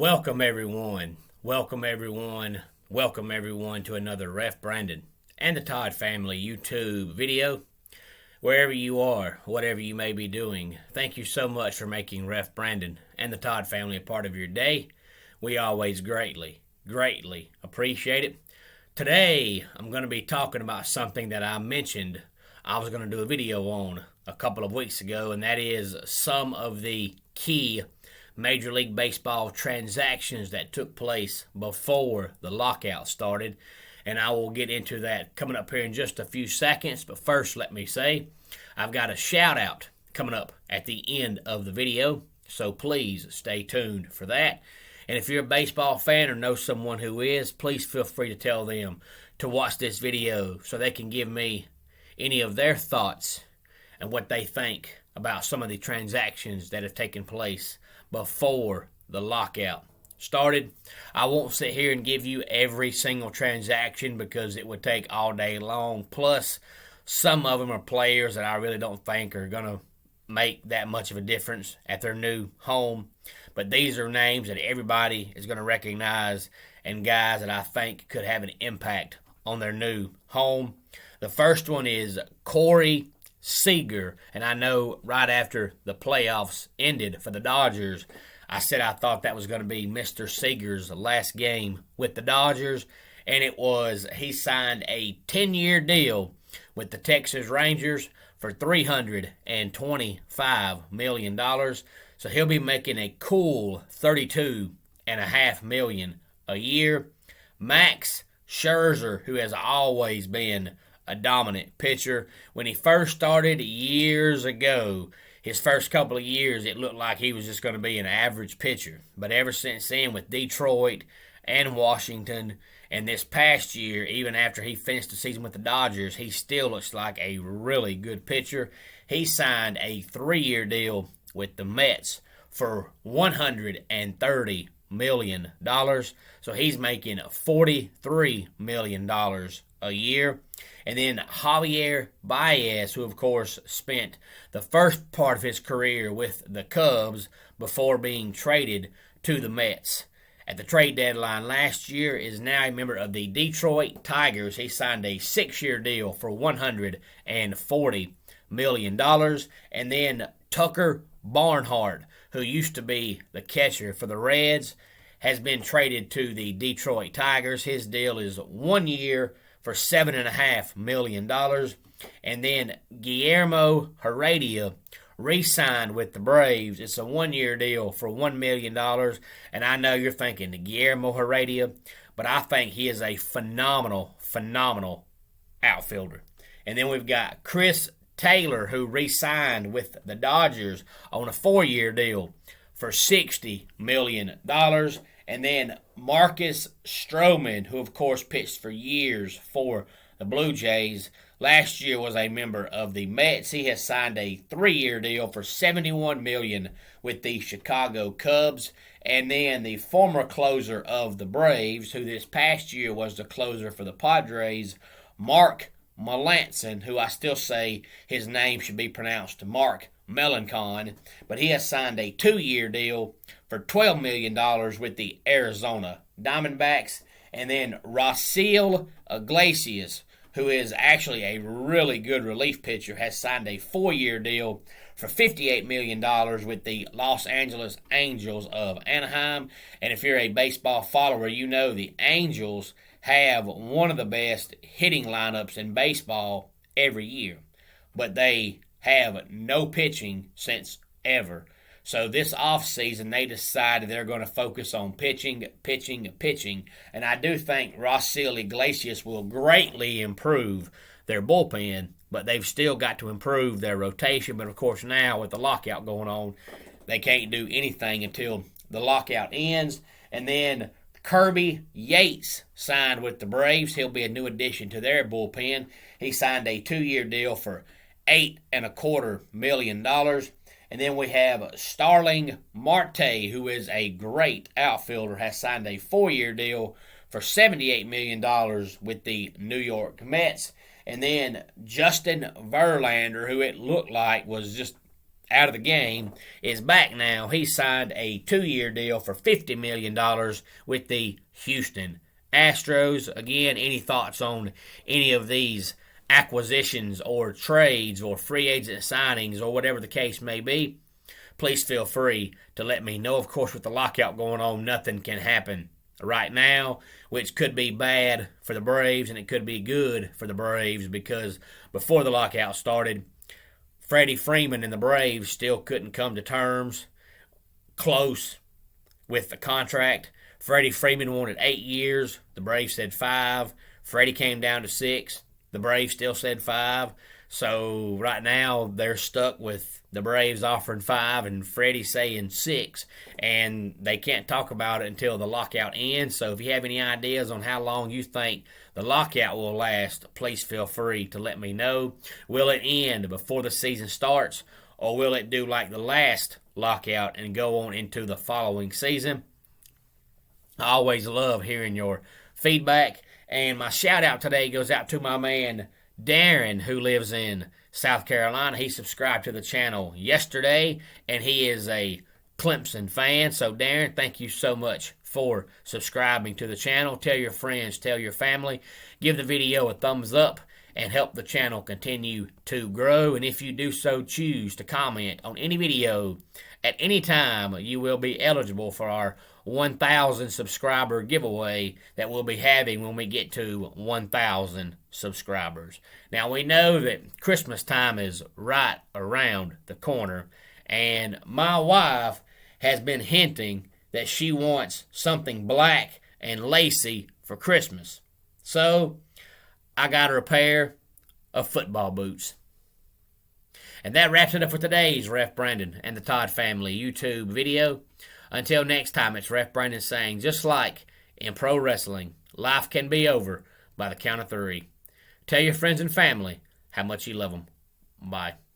Welcome everyone. Welcome everyone. Welcome everyone to another Ref Brandon and the Todd family YouTube video. Wherever you are, whatever you may be doing, thank you so much for making Ref Brandon and the Todd family a part of your day. We always greatly appreciate it. Today, I'm going to be talking about something that I mentioned I was going to do a video on a couple of weeks ago, and that is some of the key Major League Baseball transactions that took place before the lockout started. And I will get into that coming up here in just a few seconds. But first, let me say, I've got a shout out coming up at the end of the video. So please stay tuned for that. And if you're a baseball fan or know someone who is, please feel free to tell them to watch this video so they can give me any of their thoughts and what they think about some of the transactions that have taken place before the lockout started. I won't sit here and give you every single transaction because it would take all day long. Plus, some of them are players that I really don't think are going to make that much of a difference at their new home. But these are names that everybody is going to recognize and guys that I think could have an impact on their new home. The first one is Kirby Seeger, and I know right after the playoffs ended for the Dodgers, I said I thought that was going to be Mr. Seeger's last game with the Dodgers, and it was. He signed a 10-year deal with the Texas Rangers for $325 million, so he'll be making a cool $32.5 million a year. Max Scherzer, who has always been a dominant pitcher. When he first started years ago, his first couple of years, it looked like he was just going to be an average pitcher. But ever since then, with Detroit and Washington, and this past year, even after he finished the season with the Dodgers, he still looks like a really good pitcher. He signed a 3-year deal with the Mets for $130 million. So he's making $43 million a year. And then Javier Baez, who of course spent the first part of his career with the Cubs before being traded to the Mets at the trade deadline last year, is now a member of the Detroit Tigers. He signed a 6-year deal for $140 million. And then Tucker Barnhart, who used to be the catcher for the Reds, has been traded to the Detroit Tigers. His deal is 1 year for $7.5 million. And then Guillermo Heredia re-signed with the Braves. It's a 1-year deal for $1 million. And I know you're thinking Guillermo Heredia, but I think he is a phenomenal outfielder. And then we've got Chris Taylor, who re-signed with the Dodgers on a 4-year deal for $60 million. And then Marcus Strowman, who of course pitched for years for the Blue Jays, last year was a member of the Mets. He has signed a 3-year deal for $71 million with the Chicago Cubs. And then the former closer of the Braves, who this past year was the closer for the Padres, Mark Malanson, who I still say his name should be pronounced Mark Malanson, but he has signed a 2-year deal for $12 million with the Arizona Diamondbacks. And then Raisel Iglesias, who is actually a really good relief pitcher, has signed a 4-year deal for $58 million with the Los Angeles Angels of Anaheim. And if you're a baseball follower, you know the Angels have one of the best hitting lineups in baseball every year, but they have no pitching since ever. So this offseason, they decided they're going to focus on pitching. And I do think Raisel Iglesias will greatly improve their bullpen, but they've still got to improve their rotation. But, of course, now with the lockout going on, they can't do anything until the lockout ends. And then Kirby Yates signed with the Braves. He'll be a new addition to their bullpen. He signed a 2-year deal for $8.25 million. And then we have Starling Marte, who is a great outfielder, has signed a 4-year deal for $78 million with the New York Mets. And then Justin Verlander, who it looked like was just out of the game, is back now. He signed a 2-year deal for $50 million with the Houston Astros. Again, any thoughts on any of these acquisitions or trades or free agent signings or whatever the case may be? Please feel free to let me know. Of course, with the lockout going on, nothing can happen right now, which could be bad for the Braves and it could be good for the Braves, because before the lockout started, Freddy Freeman and the Braves still couldn't come to terms close with the contract. Freddy Freeman wanted 8 years. The Braves said 5. Freddie came down to 6. The Braves still said 5. So right now they're stuck with the Braves offering 5 and Freddie saying 6. And they can't talk about it until the lockout ends. So if you have any ideas on how long you think the lockout will last, please feel free to let me know. Will it end before the season starts, or will it do like the last lockout and go on into the following season? I always love hearing your feedback. And my shout out today goes out to my man Darren, who lives in South Carolina. He subscribed to the channel yesterday, and he is a Clemson fan. So Darren, thank you so much for subscribing to the channel. Tell your friends, tell your family, give the video a thumbs up, and help the channel continue to grow. And if you do so choose to comment on any video at any time, you will be eligible for our 1,000 subscriber giveaway that we'll be having when we get to 1,000 subscribers. Now, we know that Christmas time is right around the corner, and my wife has been hinting that she wants something black and lacy for Christmas. So I got her a pair of football boots. And that wraps it up for today's Ref Brandon and the Todd Family YouTube video. Until next time, it's Ref Brandon saying, just like in pro wrestling, life can be over by the count of 3. Tell your friends and family how much you love them. Bye.